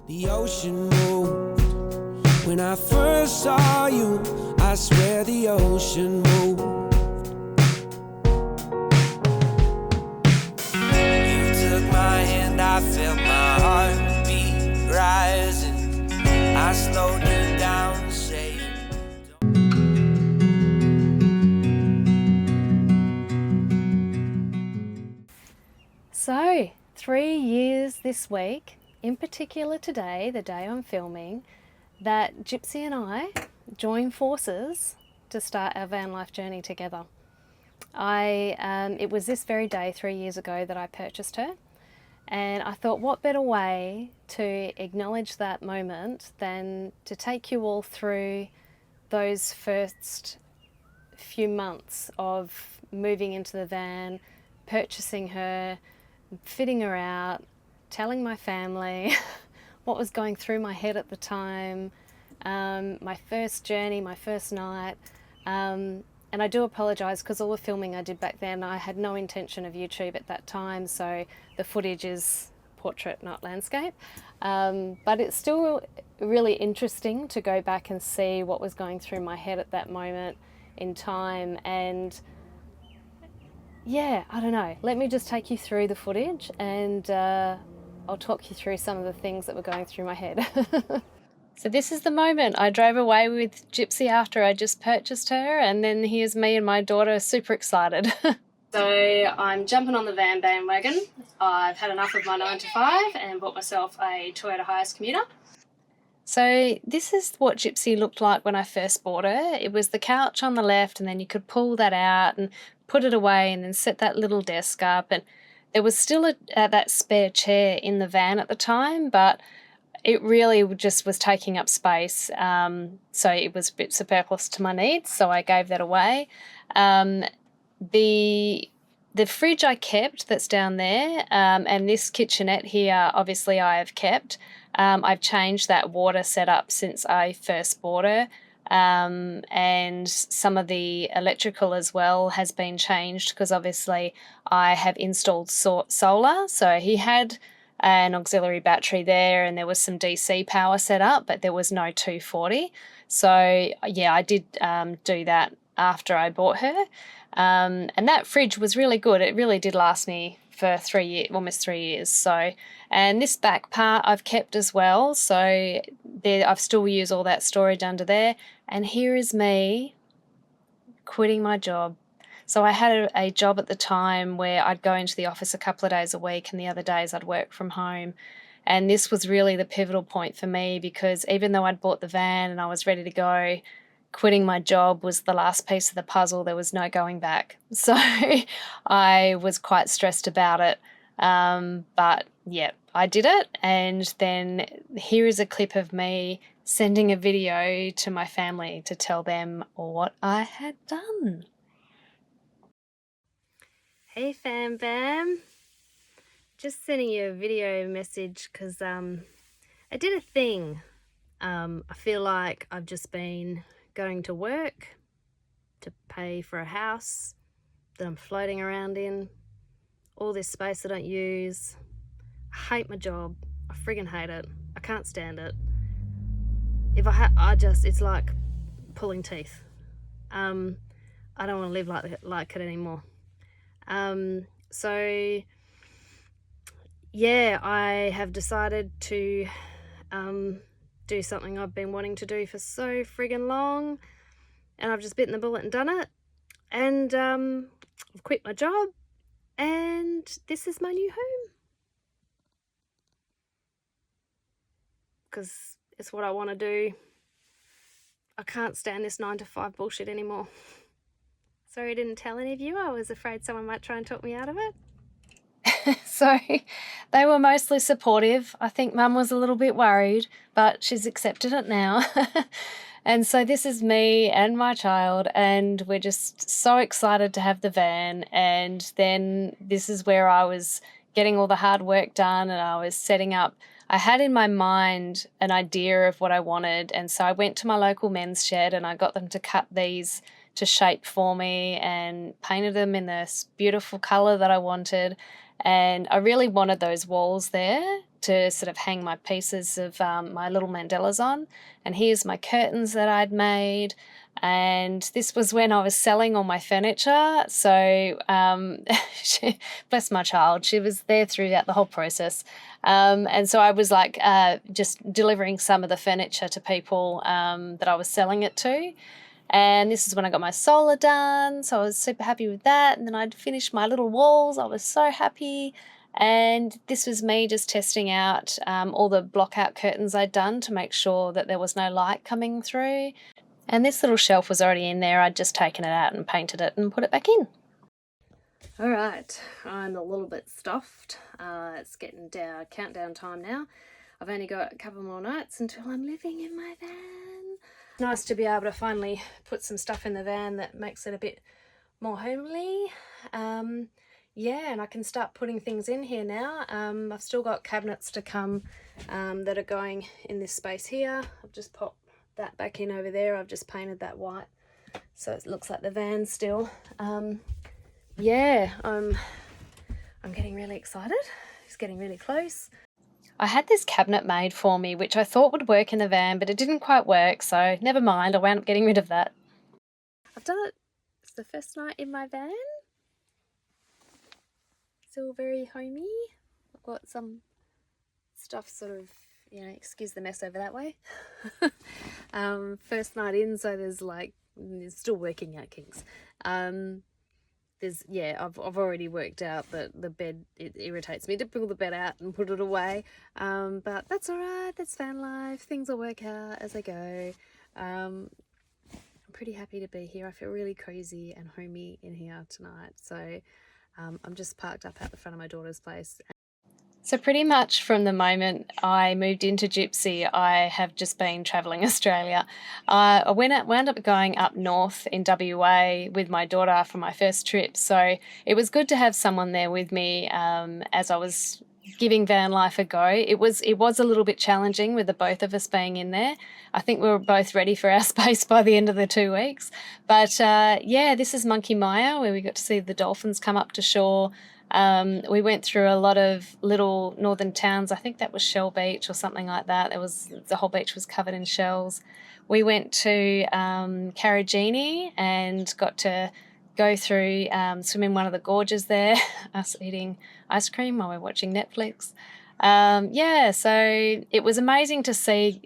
The ocean moved when I first saw you. I swear the ocean moved. You took my hand, I felt my heartbeat rising. I slowed you down, saying, So, 3 years this week, in particular today, the day I'm filming, that Gypsy and I joined forces to start our van life journey together. It was this very day 3 years ago that I purchased her, and I thought what better way to acknowledge that moment than to take you all through those first few months of moving into the van, purchasing her, fitting her out, telling my family what was going through my head at the time, my first journey, my first night. And I do apologise because all the filming I did back then, I had no intention of YouTube at that time, so the footage is portrait, not landscape. But it's still really interesting to go back and see what was going through my head at that moment in time. And yeah, I don't know. Let me just take you through the footage and I'll talk you through some of the things that were going through my head. So this is the moment I drove away with Gypsy after I just purchased her, and then here's me and my daughter super excited. So I'm jumping on the van bandwagon. I've had enough of my 9 to 5 and bought myself a Toyota Hiace commuter. So this is what Gypsy looked like when I first bought her. It was the couch on the left, and then you could pull that out and put it away and then set that little desk up. And there was still that spare chair in the van at the time, but it really just was taking up space. So it was a bit superfluous to my needs, so I gave that away. The fridge I kept that's down there, and this kitchenette here, obviously I have kept. I've changed that water setup since I first bought her, and some of the electrical as well has been changed because obviously I have installed solar. So he had an auxiliary battery there and there was some DC power set up, but there was no 240. So yeah, I did do that after I bought her. And that fridge was really good. It really did last me for 3 years, almost 3 years. So, and this back part I've kept as well. So there, I've still used all that storage under there. And here is me quitting my job. So I had a job at the time where I'd go into the office a couple of days a week and the other days I'd work from home. And this was really the pivotal point for me because even though I'd bought the van and I was ready to go, quitting my job was the last piece of the puzzle. There was no going back. So I was quite stressed about it. But yeah, I did it. And then here is a clip of me sending a video to my family to tell them what I had done. Hey fam bam, just sending you a video message because I did a thing. I feel like I've just been going to work to pay for a house that I'm floating around in, all this space I don't use. I hate my job. I friggin' hate it. I can't stand it. If it's like pulling teeth. I don't want to live like it anymore. So yeah, I have decided to do something I've been wanting to do for so friggin' long, and I've just bitten the bullet and done it. And I've quit my job, and this is my new home because it's what I want to do. I can't stand this 9 to 5 bullshit anymore. Sorry I didn't tell any of you. I was afraid someone might try and talk me out of it. So they were mostly supportive. I think Mum was a little bit worried, but she's accepted it now. And so this is me and my child, and we're just so excited to have the van. And then this is where I was getting all the hard work done, and I was setting up. I had in my mind an idea of what I wanted, and so I went to my local men's shed and I got them to cut these to shape for me and painted them in this beautiful colour that I wanted. And I really wanted those walls there to sort of hang my pieces of my little mandalas on. And here's my curtains that I'd made. And this was when I was selling all my furniture. So bless my child, she was there throughout the whole process. And so I was like just delivering some of the furniture to people that I was selling it to. And this is when I got my solar done. So I was super happy with that. And then I'd finished my little walls. I was so happy. And this was me just testing out all the block-out curtains I'd done to make sure that there was no light coming through. And this little shelf was already in there. I'd just taken it out and painted it and put it back in. All right, I'm a little bit stuffed. It's getting down, countdown time now. I've only got a couple more nights until I'm living in my van. It's nice to be able to finally put some stuff in the van that makes it a bit more homely. Yeah, and I can start putting things in here now. I've still got cabinets to come that are going in this space here. I've just popped that back in over there. I've just painted that white so it looks like the van still. Yeah, I'm getting really excited. It's getting really close. I had this cabinet made for me which I thought would work in the van, but it didn't quite work, so never mind. I wound up getting rid of that. I've done it. It's the first night in my van. Still very homey. I've got some stuff sort of, you know, excuse the mess over that way. First night in, so there's still working out kinks. I've already worked out that the bed, it irritates me to pull the bed out and put it away. But that's all right. That's van life. Things will work out as I go. I'm pretty happy to be here. I feel really cozy and homey in here tonight. So I'm just parked up out the front of my daughter's place. So pretty much from the moment I moved into Gypsy, I have just been travelling Australia. I wound up going up north in WA with my daughter for my first trip. So it was good to have someone there with me as I was giving van life a go. It was a little bit challenging with the both of us being in there. I think we were both ready for our space by the end of the 2 weeks. But yeah, this is Monkey Mia, where we got to see the dolphins come up to shore. We went through a lot of little northern towns. I think that was Shell Beach or something like that. The whole beach was covered in shells. We went to Karajini and got to go through, swim in one of the gorges there, us eating ice cream while we're watching Netflix. Yeah, so it was amazing to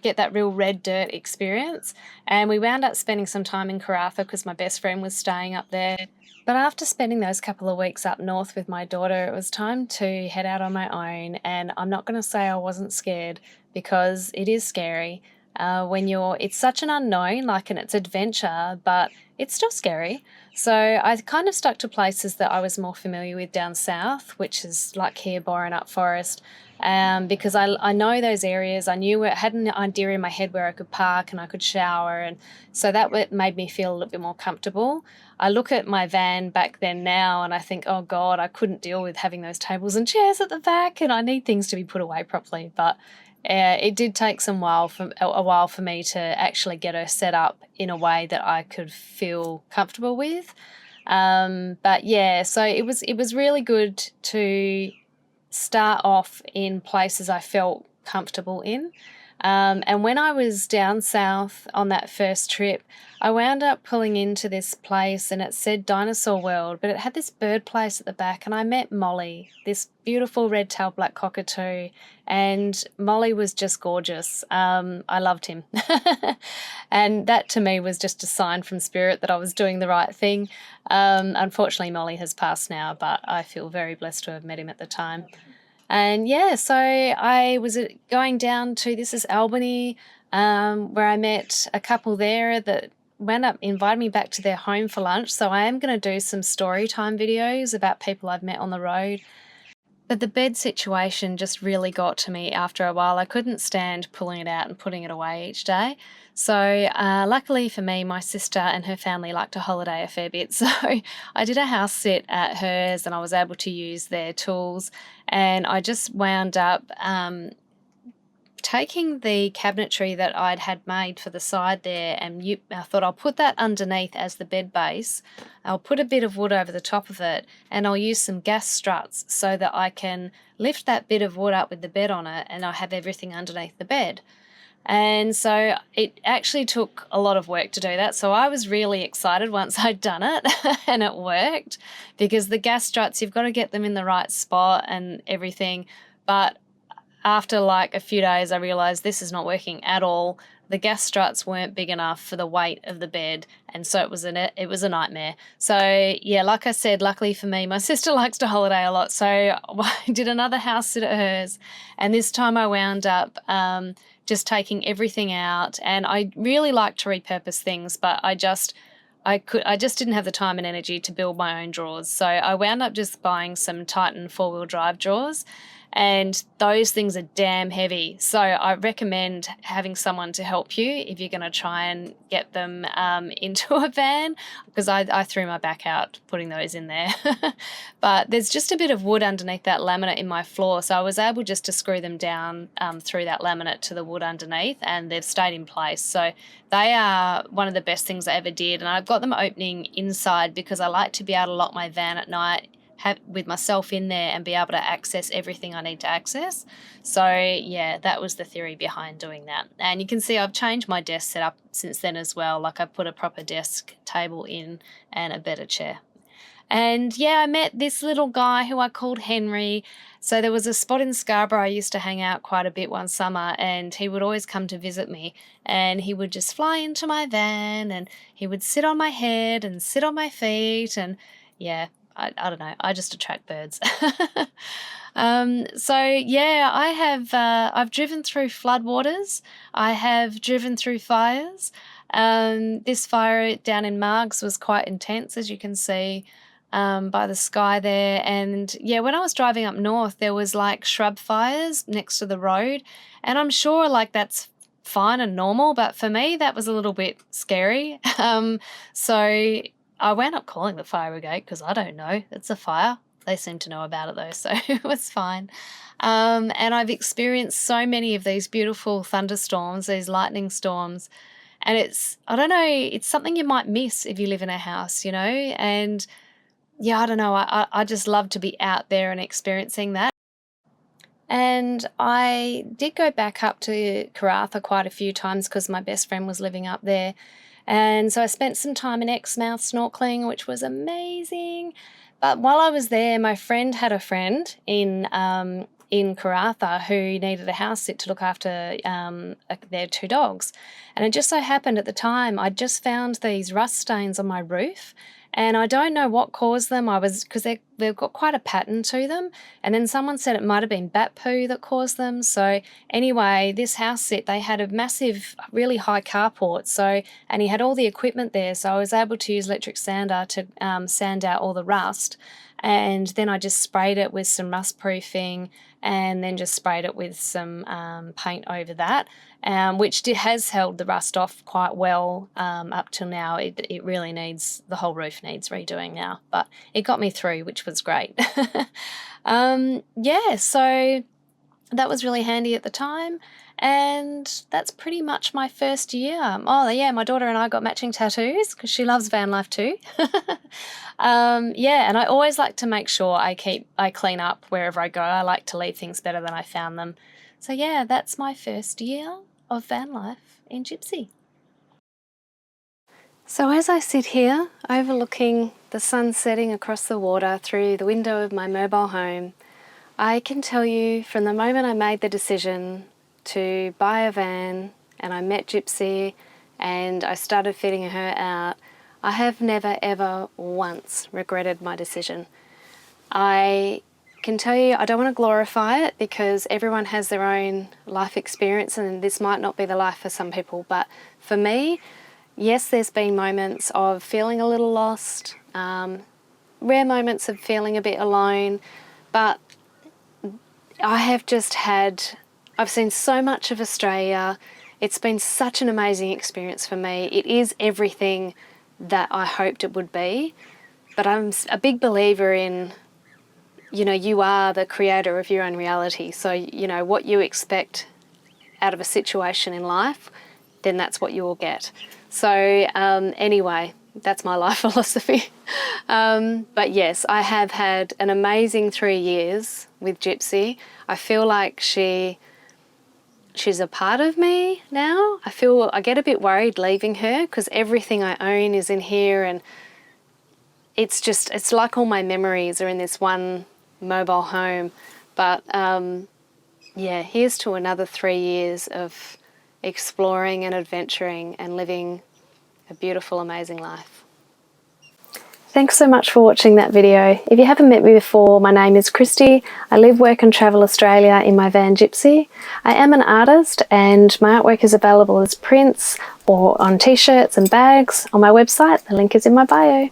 get that real red dirt experience. And we wound up spending some time in Karratha because my best friend was staying up there. But after spending those couple of weeks up north with my daughter, it was time to head out on my own. And I'm not going to say I wasn't scared, because it is scary. It's such an unknown, and it's adventure, but it's still scary. So I kind of stuck to places that I was more familiar with down south, which is like here, Borenup Forest, because I know those areas. I had an idea in my head where I could park and I could shower, and so that made me feel a little bit more comfortable. I look at my van back then now and I think, oh God, I couldn't deal with having those tables and chairs at the back, and I need things to be put away properly. But it did take a while for me to actually get her set up in a way that I could feel comfortable with. But yeah, so it was really good to start off in places I felt comfortable in. And when I was down south on that first trip, I wound up pulling into this place and it said Dinosaur World, but it had this bird place at the back, and I met Molly, this beautiful red-tailed black cockatoo, and Molly was just gorgeous. I loved him. And that to me was just a sign from spirit that I was doing the right thing. Unfortunately, Molly has passed now, but I feel very blessed to have met him at the time. And yeah, so I was going down to, this is Albany, where I met a couple there that wound up inviting me back to their home for lunch. So I am going to do some story time videos about people I've met on the road. But the bed situation just really got to me after a while. I couldn't stand pulling it out and putting it away each day. So luckily for me, my sister and her family like to holiday a fair bit. So I did a house sit at hers and I was able to use their tools. And I just wound up taking the cabinetry that I'd had made for the side there, and I thought I'll put that underneath as the bed base. I'll put a bit of wood over the top of it, and I'll use some gas struts so that I can lift that bit of wood up with the bed on it, and I'll have everything underneath the bed. And so it actually took a lot of work to do that. So I was really excited once I'd done it and it worked, because the gas struts, you've got to get them in the right spot and everything. But after like a few days, I realised this is not working at all. The gas struts weren't big enough for the weight of the bed, and so it was a nightmare. So yeah, like I said, luckily for me, my sister likes to holiday a lot, so I did another house sit at hers, and this time I wound up just taking everything out. And I really like to repurpose things, but I just didn't have the time and energy to build my own drawers. So I wound up just buying some Titan 4-wheel drive drawers, and those things are damn heavy. So I recommend having someone to help you if you're going to try and get them into a van, because I threw my back out putting those in there. But there's just a bit of wood underneath that laminate in my floor, so I was able just to screw them down through that laminate to the wood underneath, and they've stayed in place. So they are one of the best things I ever did, and I've got them opening inside because I like to be able to lock my van at night, have with myself in there, and be able to access everything I need to access. So yeah, that was the theory behind doing that. And you can see I've changed my desk setup since then as well. Like I put a proper desk table in and a better chair. And yeah, I met this little guy who I called Henry. So there was a spot in Scarborough I used to hang out quite a bit one summer, and he would always come to visit me, and he would just fly into my van, and he would sit on my head and sit on my feet, and yeah, I don't know, I just attract birds. So yeah, I've driven through floodwaters. I have driven through fires. This fire down in Margs was quite intense, as you can see by the sky there. And yeah, when I was driving up north, there was like shrub fires next to the road, and I'm sure like that's fine and normal, but for me that was a little bit scary. So I wound up calling the fire brigade because I don't know, it's a fire. They seem to know about it though, so it was fine. And I've experienced so many of these beautiful thunderstorms, these lightning storms, and I don't know, it's something you might miss if you live in a house, you know. And yeah, I don't know, I just love to be out there and experiencing that. And I did go back up to Karratha quite a few times because my best friend was living up there. And so I spent some time in Exmouth snorkeling, which was amazing. But while I was there, my friend had a friend in Karratha who needed a house sit to look after their 2 dogs. And it just so happened at the time I'd just found these rust stains on my roof, and I don't know what caused them. Because they've got quite a pattern to them, and then someone said it might have been bat poo that caused them. So anyway, this house sit, they had a massive, really high carport, and he had all the equipment there, so I was able to use electric sander to sand out all the rust. And then I just sprayed it with some rust proofing, and then just sprayed it with some paint over that, which has held the rust off quite well up till now. It really the whole roof needs redoing now, but it got me through, which was great. Yeah, so that was really handy at the time. And that's pretty much my first year. Oh yeah, my daughter and I got matching tattoos because she loves van life too. Yeah, and I always like to make sure I clean up wherever I go. I like to leave things better than I found them. So yeah, that's my first year of van life in Gypsy. So as I sit here overlooking the sun setting across the water through the window of my mobile home, I can tell you from the moment I made the decision to buy a van and I met Gypsy and I started fitting her out, I have never ever once regretted my decision. I can tell you, I don't want to glorify it because everyone has their own life experience and this might not be the life for some people, but for me, yes, there's been moments of feeling a little lost, rare moments of feeling a bit alone, but I've seen so much of Australia. It's been such an amazing experience for me. It is everything that I hoped it would be, but I'm a big believer in, you know, you are the creator of your own reality. So, you know, what you expect out of a situation in life, then that's what you will get. So anyway, that's my life philosophy. But yes, I have had an amazing 3 years with Gypsy. I feel like she's a part of me now. I get a bit worried leaving her because everything I own is in here, and it's like all my memories are in this one mobile home. But yeah, here's to another 3 years of exploring and adventuring and living a beautiful, amazing life. Thanks so much for watching that video. If you haven't met me before, my name is Christy. I live, work and travel Australia in my van Gypsy. I am an artist and my artwork is available as prints or on t-shirts and bags on my website. The link is in my bio.